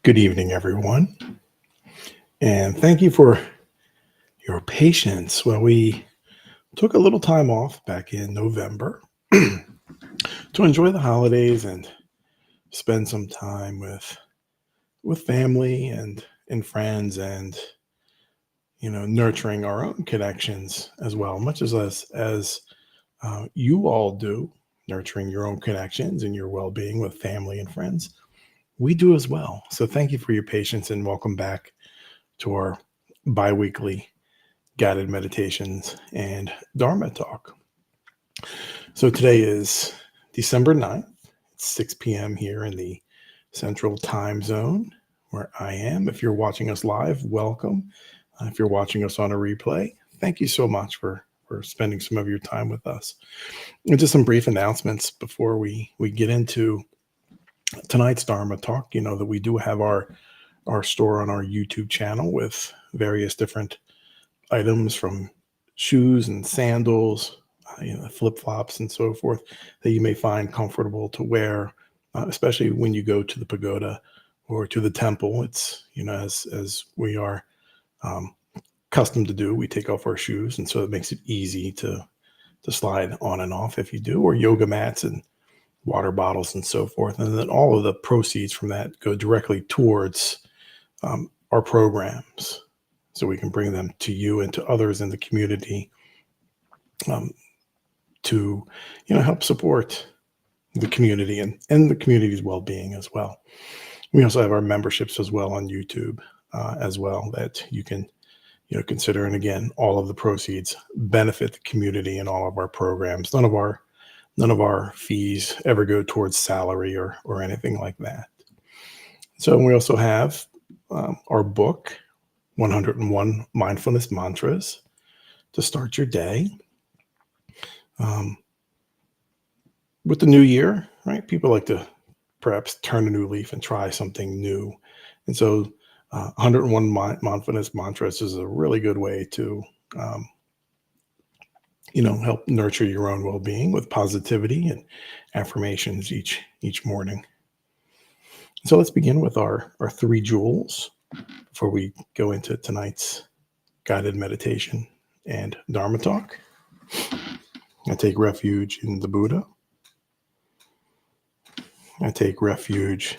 Good evening, everyone. And thank you for your patience. Well, we took a little time off back in November to enjoy the holidays and spend some time with family and friends and nurturing our own connections as well, much as you all do, nurturing your own connections and your well-being with family and friends. We do as well. So thank you for your patience and welcome back to our bi-weekly guided meditations and Dharma talk. So today is December 9th. It's 6 p.m. here in the Central Time Zone where I am. If you're watching us live, welcome. If you're watching us on a replay, thank you so much for spending some of your time with us. And just some brief announcements before we get into tonight's Dharma talk. You know that we do have our store on our YouTube channel with various different items from shoes and sandals, flip-flops and so forth that you may find comfortable to wear, especially when you go to the pagoda or to the temple. It's, as we are accustomed to do, we take off our shoes. And so it makes it easy to slide on and off if you do, or yoga mats and water bottles and so forth. And then all of the proceeds from that go directly towards our programs, so we can bring them to you and to others in the community to help support the community and the community's well-being as well. We also have our memberships as well on YouTube as well that you can consider. And again, all of the proceeds benefit the community and all of our programs. None of our fees ever go towards salary or anything like that. So we also have our book, 101 Mindfulness Mantras to start your day. With the new year, right? People like to perhaps turn a new leaf and try something new. And so 101 Mindfulness Mantras is a really good way to help nurture your own well-being with positivity and affirmations each morning. So let's begin with our 3 jewels before we go into tonight's guided meditation and Dharma talk. I take refuge in the Buddha. I take refuge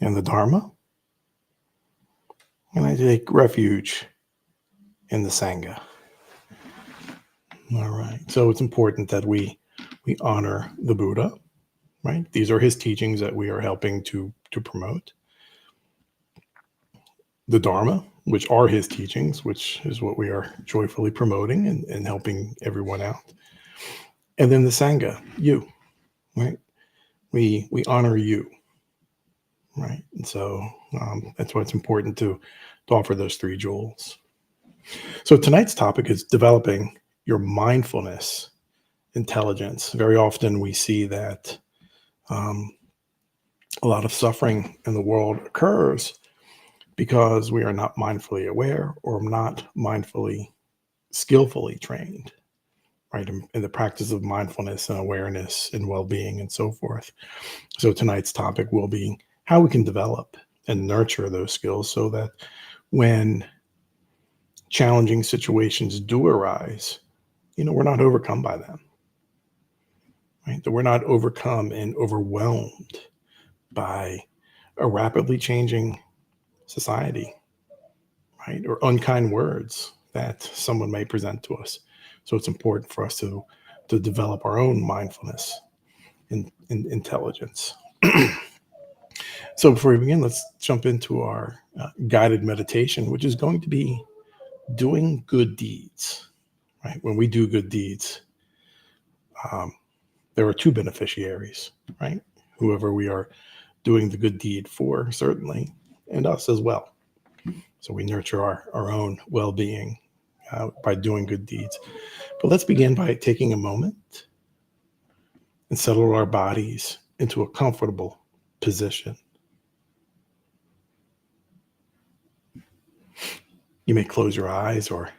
in the Dharma. And I take refuge in the Sangha. All right. So it's important that we honor the Buddha, right? These are his teachings that we are helping to promote. The Dharma, which are his teachings, which is what we are joyfully promoting and helping everyone out. And then the Sangha, you, right? We honor you, right? And so that's why it's important to offer those 3 jewels. So tonight's topic is developing your mindfulness intelligence. Very often we see that a lot of suffering in the world occurs because we are not mindfully aware or not mindfully, skillfully trained, right, in the practice of mindfulness and awareness and well-being and so forth. So tonight's topic will be how we can develop and nurture those skills so that when challenging situations do arise, we're not overcome by them, right? That we're not overcome and overwhelmed by a rapidly changing society, right? Or unkind words that someone may present to us. So it's important for us to develop our own mindfulness and intelligence. So before we begin, let's jump into our guided meditation, which is going to be doing good deeds, right? When we do good deeds, there are 2 beneficiaries, right? Whoever we are doing the good deed for, certainly, and us as well. So we nurture our own well-being by doing good deeds. But let's begin by taking a moment and settle our bodies into a comfortable position. You may close your eyes or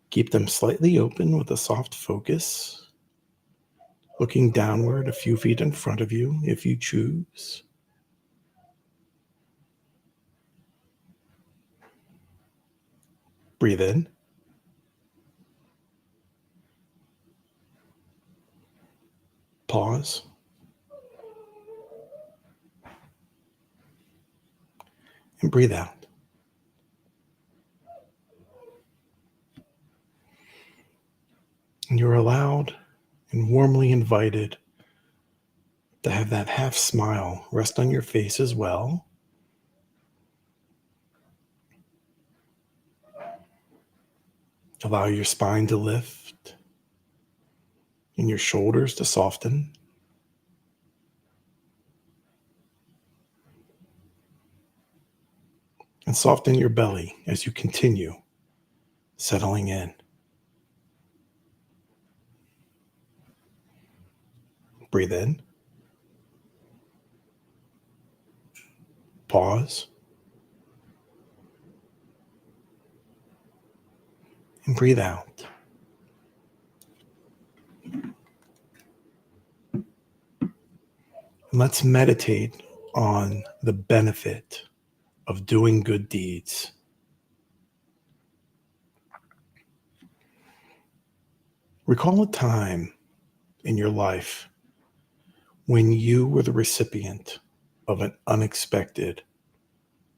keep them slightly open with a soft focus, looking downward a few feet in front of you if you choose. Breathe in. Pause. And breathe out. And you're allowed and warmly invited to have that half smile rest on your face as well. Allow your spine to lift and your shoulders to soften. And soften your belly as you continue settling in. Breathe in. Pause. And breathe out. And let's meditate on the benefit of doing good deeds. Recall a time in your life when you were the recipient of an unexpected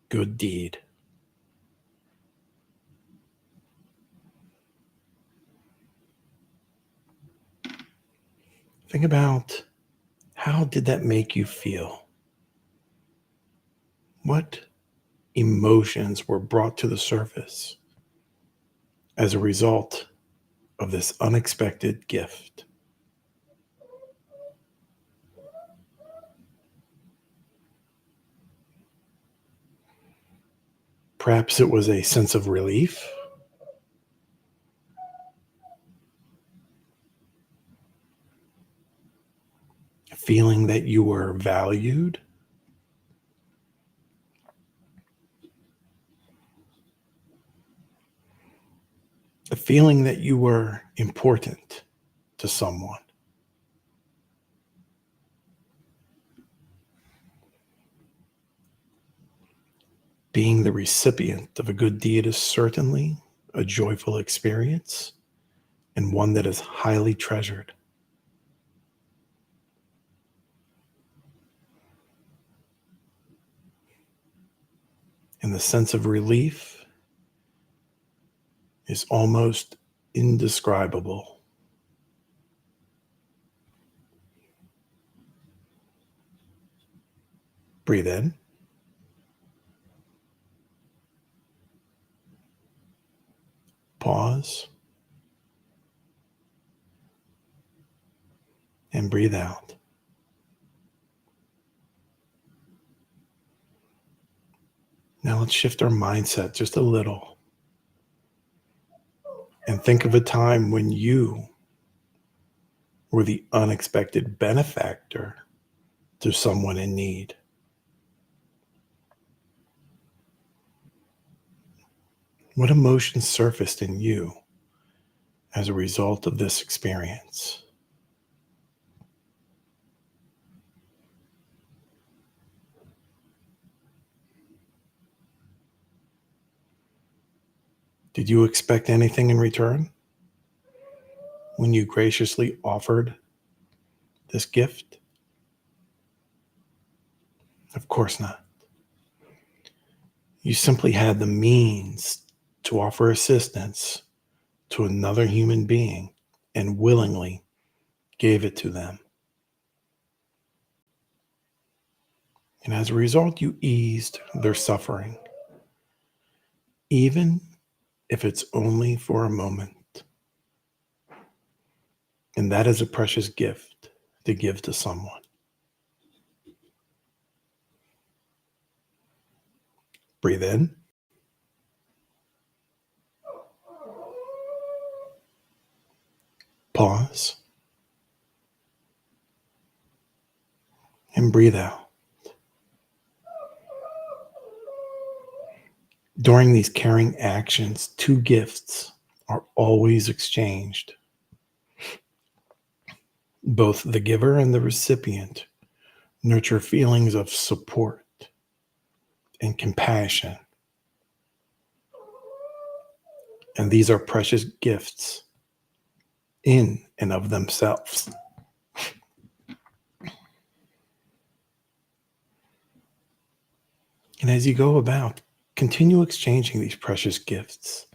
good deed. Think about, how did that make you feel? What emotions were brought to the surface as a result of this unexpected gift? Perhaps it was a sense of relief, a feeling that you were valued, a feeling that you were important to someone. Being the recipient of a good deed is certainly a joyful experience and one that is highly treasured. And the sense of relief is almost indescribable. Breathe in. Pause. And breathe out. Now let's shift our mindset just a little and think of a time when you were the unexpected benefactor to someone in need. What emotions surfaced in you as a result of this experience? Did you expect anything in return when you graciously offered this gift? Of course not. You simply had the means to offer assistance to another human being and willingly gave it to them. And as a result, you eased their suffering, even if it's only for a moment. And that is a precious gift to give to someone. Breathe in. Pause. And breathe out. During these caring actions, two gifts are always exchanged. Both the giver and the recipient nurture feelings of support and compassion. And these are precious gifts in and of themselves. And as you go about, continue exchanging these precious gifts,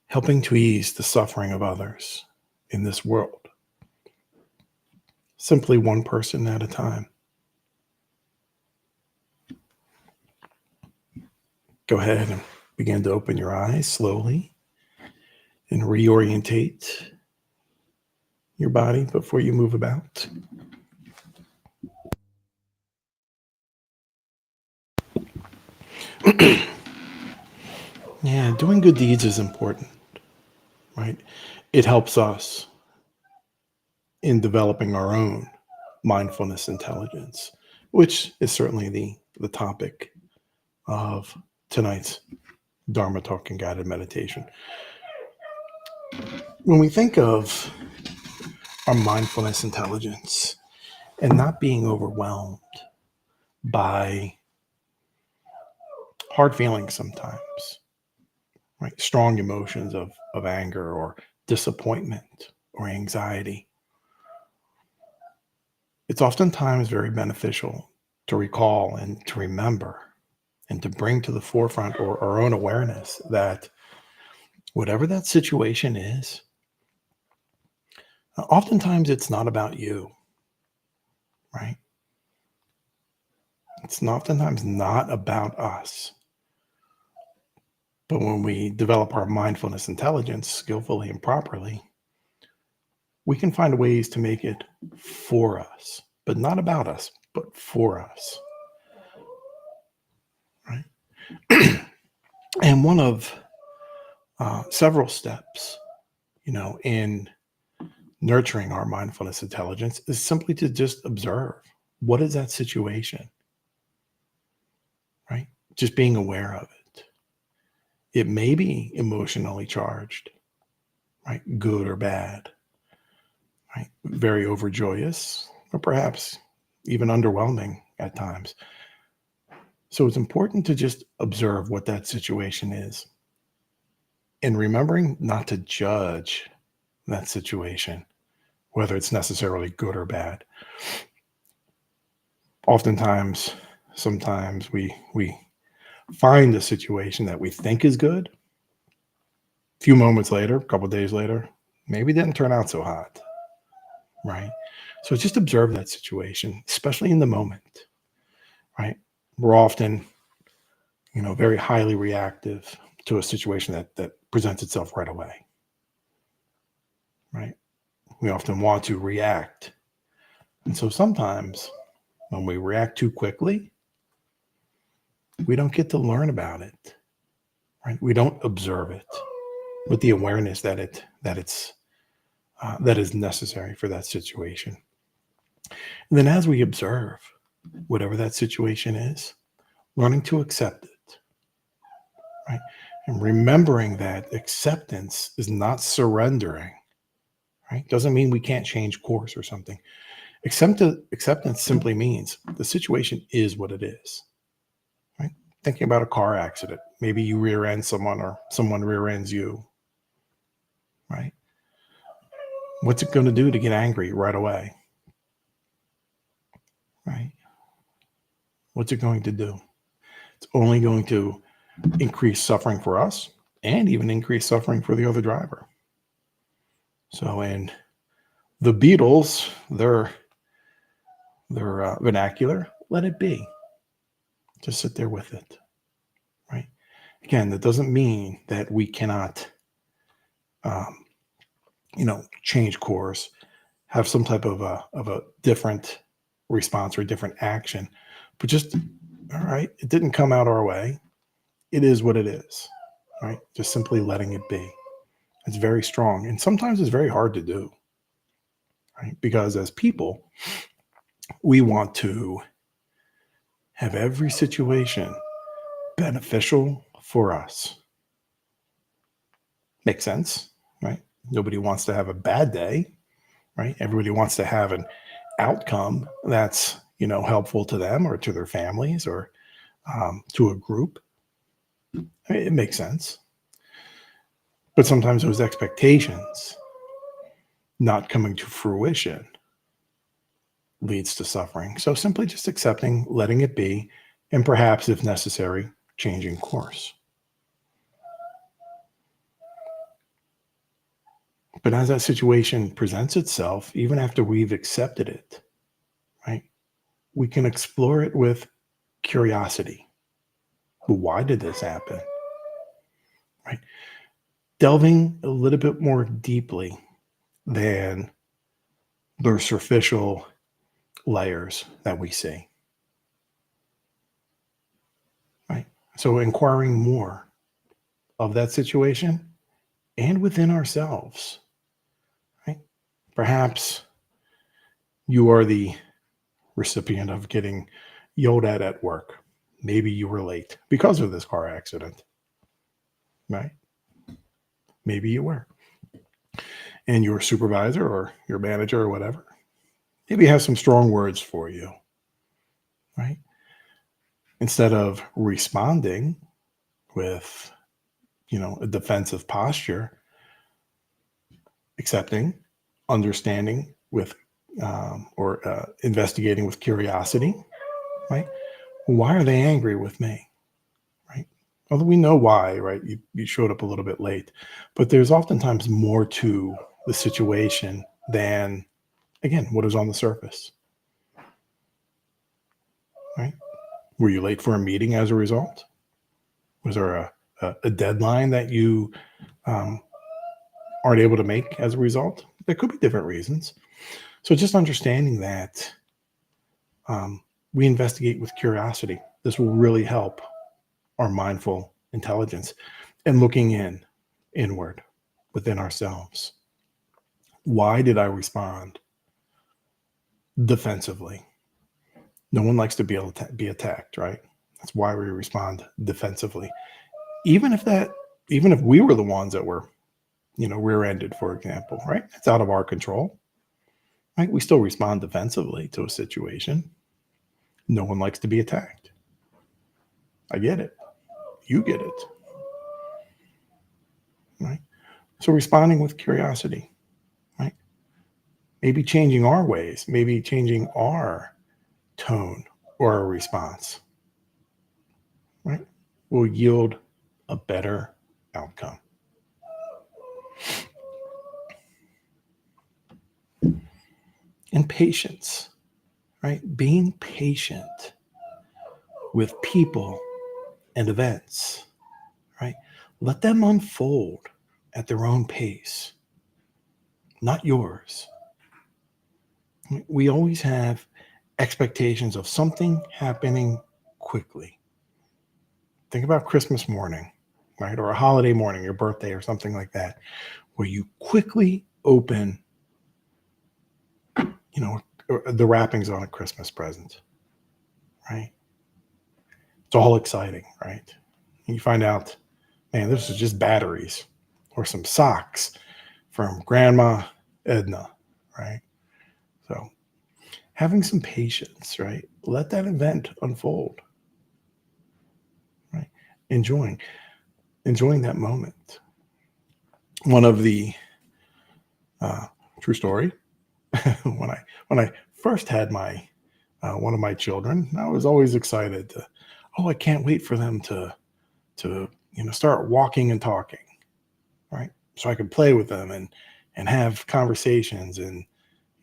helping to ease the suffering of others in this world, simply one person at a time. Go ahead and begin to open your eyes slowly and reorientate your body before you move about. Yeah, doing good deeds is important, right? It helps us in developing our own mindfulness intelligence, which is certainly the topic of tonight's Dharma talk and guided meditation. When we think of our mindfulness intelligence and not being overwhelmed by hard feelings sometimes, right? Strong emotions of anger or disappointment or anxiety, it's oftentimes very beneficial to recall and to remember and to bring to the forefront or our own awareness that whatever that situation is, oftentimes it's not about you, right? It's oftentimes not about us. But when we develop our mindfulness intelligence skillfully and properly, we can find ways to make it for us, but not about us, but for us, right? And one of several steps, in nurturing our mindfulness intelligence is simply to just observe what is that situation, right? Just being aware of it. It may be emotionally charged, right? Good or bad, right? Very overjoyous, or perhaps even underwhelming at times. So it's important to just observe what that situation is. And remembering not to judge that situation, whether it's necessarily good or bad. Sometimes we find a situation that we think is good. A few moments later, a couple of days later, maybe it didn't turn out so hot, right? So just observe that situation, especially in the moment, right? We're often, very highly reactive to a situation that presents itself right away, right? We often want to react. And so sometimes when we react too quickly, we don't get to learn about it, right? We don't observe it with the awareness that is necessary for that situation. And then as we observe whatever that situation is, learning to accept it, right? And remembering that acceptance is not surrendering, right? Doesn't mean we can't change course or something. Acceptance simply means the situation is what it is, right? Thinking about a car accident. Maybe you rear end someone or someone rear ends you, right? What's it going to do to get angry right away, right? What's it going to do? It's only going to increase suffering for us and even increase suffering for the other driver. So in the Beatles, their vernacular, let it be. Just sit there with it, right? Again, that doesn't mean that we cannot, change course, have some type of a different response or a different action, but just, all right, it didn't come out our way. It is what it is, right? Just simply letting it be. It's very strong. And sometimes it's very hard to do, right? Because as people, we want to have every situation beneficial for us. Makes sense, right? Nobody wants to have a bad day, right? Everybody wants to have an outcome that's, helpful to them or to their families or to a group. It makes sense. But sometimes those expectations not coming to fruition leads to suffering. So simply just accepting, letting it be, and perhaps, if necessary, changing course. But as that situation presents itself, even after we've accepted it, right, we can explore it with curiosity. Why did this happen? Right? Delving a little bit more deeply than the superficial layers that we see. Right? So inquiring more of that situation and within ourselves. Right? Perhaps you are the recipient of getting yelled at work. Maybe you were late because of this car accident. Right? Maybe you were. And your supervisor or your manager or whatever maybe has some strong words for you. Right? Instead of responding with, a defensive posture, accepting, understanding with, or investigating with curiosity, right? Why are they angry with me, right? Although we know why, right? You showed up a little bit late, but there's oftentimes more to the situation than, again, what is on the surface, right? Were you late for a meeting as a result? Was there a deadline that you aren't able to make as a result? There could be different reasons. So just understanding that we investigate with curiosity. This will really help our mindful intelligence and looking inward within ourselves. Why did I respond defensively? No one likes to be able to be attacked, right? That's why we respond defensively. Even if we were the ones that were, rear-ended, for example, right? It's out of our control, right? We still respond defensively to a situation. No one likes to be attacked. I get it. You get it. Right? So responding with curiosity, right? Maybe changing our ways, maybe changing our tone or our response, right? Will yield a better outcome. And patience, right? Being patient with people and events, right? Let them unfold at their own pace, not yours. We always have expectations of something happening quickly. Think about Christmas morning, right? Or a holiday morning, your birthday or something like that, where you quickly open, the wrappings on a Christmas present, right? It's all exciting, right? And you find out, man, this is just batteries or some socks from Grandma Edna, right? So having some patience, right? Let that event unfold, right? Enjoying that moment. One of the true story, when I first had my one of my children, I was always excited to, I can't wait for them to start walking and talking, right? So I could play with them and have conversations and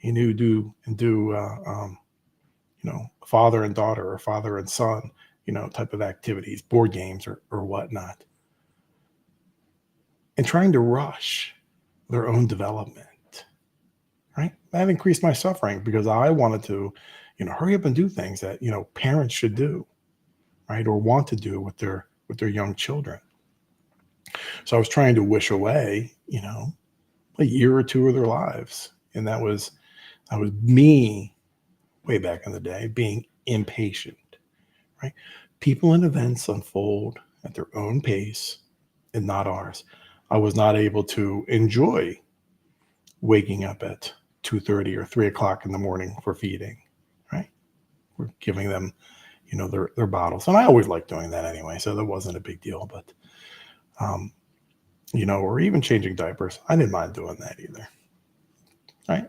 do father and daughter or father and son, type of activities, board games or whatnot, and trying to rush their own development. Right? That increased my suffering because I wanted to, hurry up and do things that, parents should do, right? Or want to do with their young children. So I was trying to wish away, a year or two of their lives. And that was me way back in the day being impatient, right? People and events unfold at their own pace and not ours. I was not able to enjoy waking up at 2:30 or 3 o'clock in the morning for feeding, right? We're giving them, their bottles. And I always liked doing that anyway. So that wasn't a big deal, but or even changing diapers. I didn't mind doing that either. Right?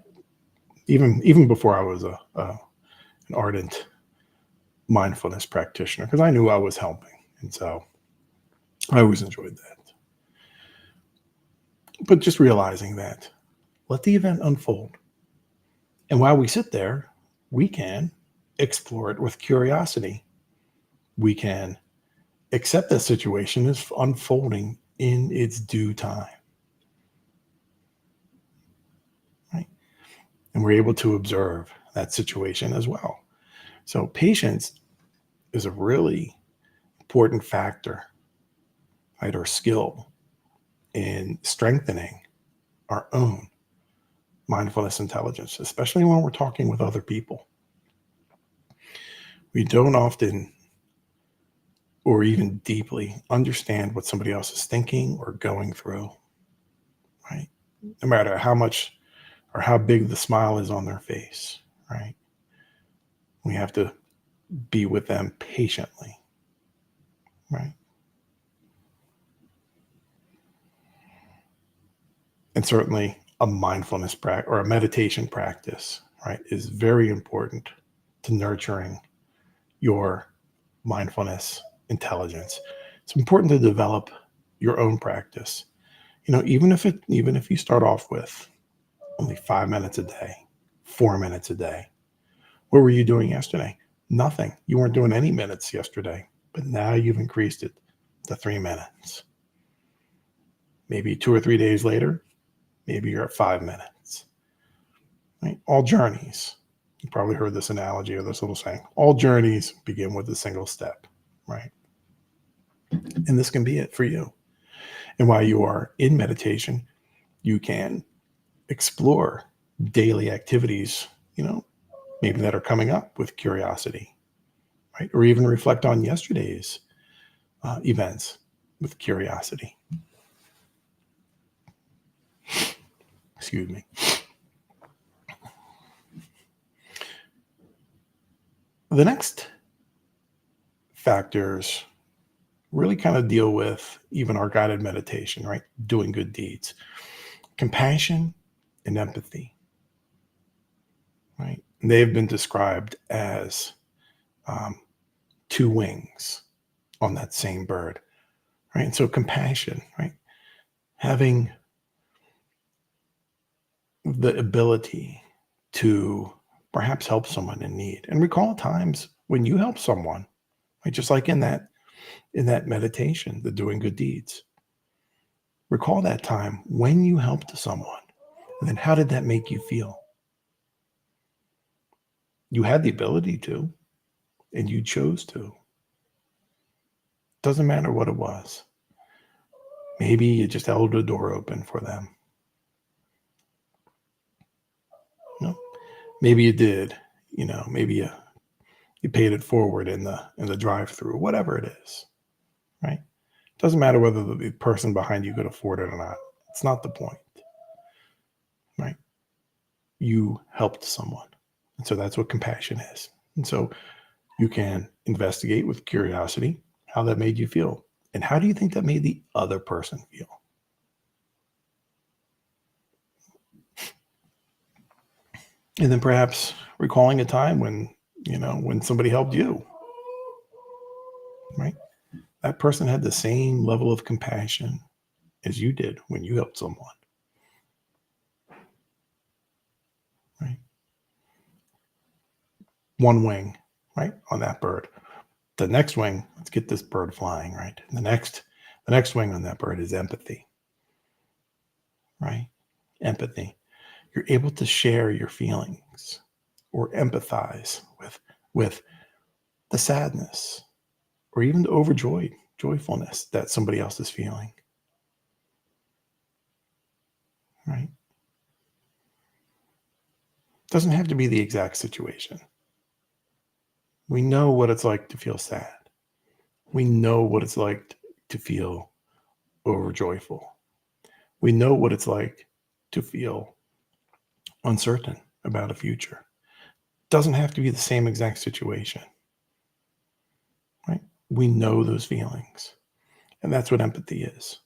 Even before I was an ardent mindfulness practitioner, because I knew I was helping, and so I always enjoyed that. But just realizing that, let the event unfold, and while we sit there, we can explore it with curiosity. We can accept that situation is unfolding in its due time. Right? And we're able to observe that situation as well. So patience is a really important factor, right, or skill in strengthening our own mindfulness intelligence, especially when we're talking with other people. We don't often or even deeply understand what somebody else is thinking or going through, right? No matter how much or how big the smile is on their face, right? We have to be with them patiently, right? And certainly a mindfulness practice or a meditation practice, right, is very important to nurturing your mindfulness intelligence. It's important to develop your own practice. Even if you start off with only 5 minutes a day, 4 minutes a day. What were you doing yesterday? Nothing. You weren't doing any minutes yesterday, but now you've increased it to 3 minutes. Maybe 2 or 3 days later, maybe you're at 5 minutes. Right? All journeys. You probably heard this analogy or this little saying. All journeys begin with a single step, right? And this can be it for you. And while you are in meditation, you can explore daily activities, maybe that are coming up with curiosity, right? Or even reflect on yesterday's events with curiosity. Excuse me. The next factors really kind of deal with even our guided meditation, right? Doing good deeds, compassion and empathy, right? And they have been described as two wings on that same bird, right? And so compassion, right? Having the ability to perhaps help someone in need, and recall times when you help someone, right? Just like in that meditation, the doing good deeds. Recall that time when you helped someone, and then how did that make you feel? You had the ability to, and you chose to. Doesn't matter what it was. Maybe you just held a door open for them. Maybe you did. Maybe you paid it forward in the drive-through, whatever it is, right? Doesn't matter whether the person behind you could afford it or not. It's not the point, right? You helped someone. And so that's what compassion is. And so you can investigate with curiosity how that made you feel. And how do you think that made the other person feel? And then perhaps recalling a time when somebody helped you, right? That person had the same level of compassion as you did when you helped someone, right? One wing, right, on that bird. The next wing, let's get this bird flying, right? And the next wing on that bird is empathy, right? Empathy. You're able to share your feelings or empathize with the sadness or even the joyfulness that somebody else is feeling, right? Doesn't have to be the exact situation. We know what it's like to feel sad. We know what it's like to feel overjoyful. We know what it's like to feel uncertain about a future. Doesn't have to be the same exact situation, right? We know those feelings, and that's what empathy is.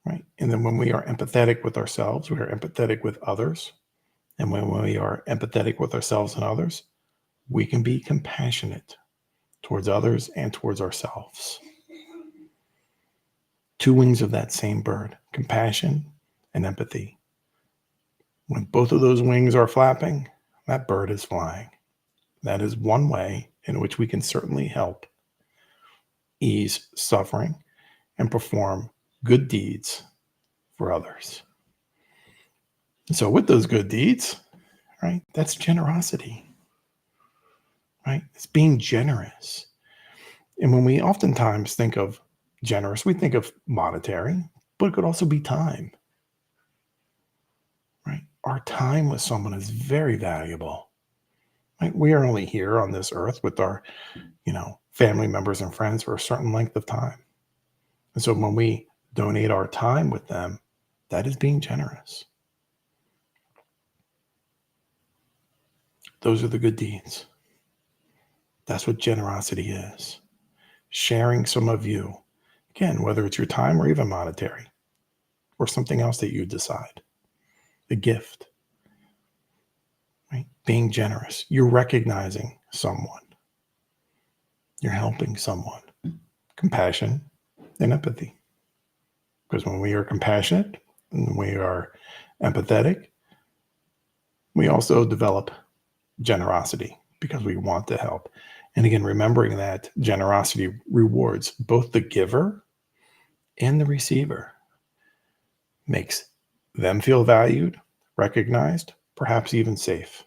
right? And then when we are empathetic with ourselves, we are empathetic with others. And when we are empathetic with ourselves and others, we can be compassionate towards others and towards ourselves. Two wings of that same bird, compassion and empathy. When both of those wings are flapping, that bird is flying. That is one way in which we can certainly help ease suffering and perform good deeds for others. So with those good deeds, right, that's generosity, right? It's being generous. And when we oftentimes think of generous, we think of monetary, but it could also be time, right? Our time with someone is very valuable, right? We are only here on this earth with our, family members and friends for a certain length of time. And so when we donate our time with them, that is being generous. Those are the good deeds. That's what generosity is. Sharing some of you, again, whether it's your time or even monetary or something else that you decide, a gift, right? Being generous. You're recognizing someone. You're helping someone. Compassion and empathy. Because when we are compassionate and we are empathetic, we also develop generosity because we want to help. And again, remembering that generosity rewards both the giver and the receiver, makes them feel valued, recognized, perhaps even safe.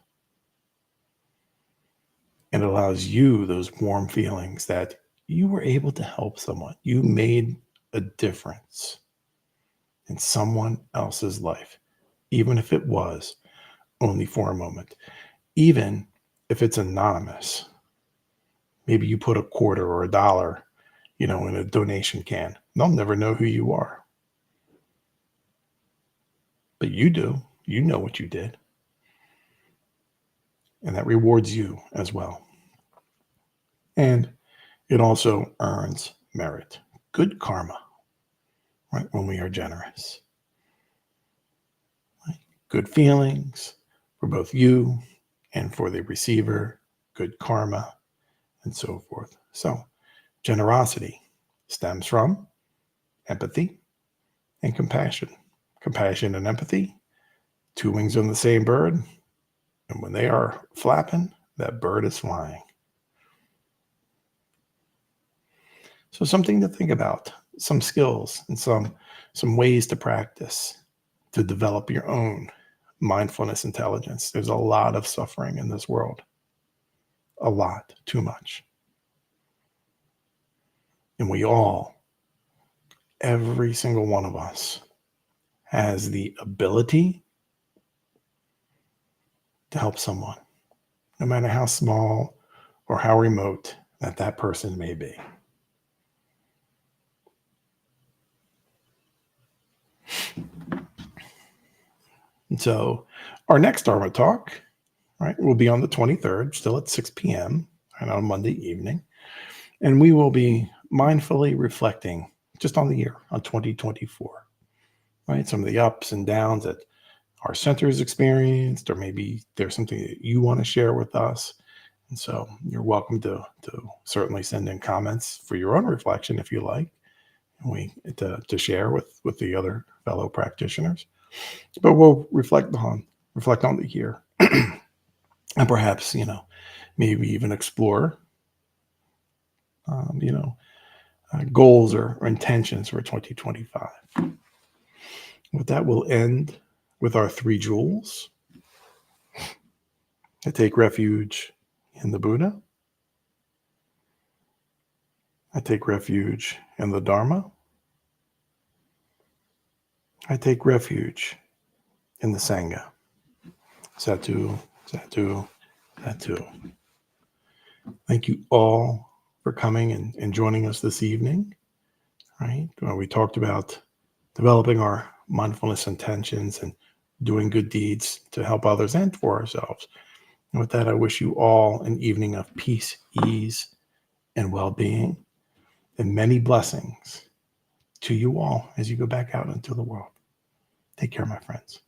And it allows you those warm feelings that you were able to help someone. You made a difference in someone else's life, even if it was only for a moment, even if it's anonymous. Maybe you put a quarter or a dollar, in a donation can. They'll never know who you are. But you do. You know what you did. And that rewards you as well. And it also earns merit, good karma, right? When we are generous. Right? Good feelings for both you and for the receiver, good karma, and so forth. So generosity stems from empathy and compassion. Compassion and empathy, two wings on the same bird. And when they are flapping, that bird is flying. So something to think about, some skills and some ways to practice to develop your own mindfulness intelligence. There's a lot of suffering in this world. A lot, too much. And we all, every single one of us, has the ability to help someone, no matter how small or how remote that person may be. And so our next Dharma talk, right, will be on the 23rd, still at 6 p.m. and on Monday evening. And we will be mindfully reflecting just on the year, on 2024, right? Some of the ups and downs that our center has experienced, or maybe there's something that you want to share with us. And so you're welcome to certainly send in comments for your own reflection if you like, and to share with the other fellow practitioners. But we'll reflect on the year, and perhaps maybe even explore goals or intentions for 2025. With that, we'll end with our three jewels. I take refuge in the Buddha. I take refuge in the Dharma. I take refuge in the Sangha. Sathu, Sathu, Sathu. Thank you all for coming and joining us this evening. Right? We talked about developing our mindfulness intentions and doing good deeds to help others and for ourselves. And with that, I wish you all an evening of peace, ease, and well-being, and many blessings to you all as you go back out into the world. Take care, my friends.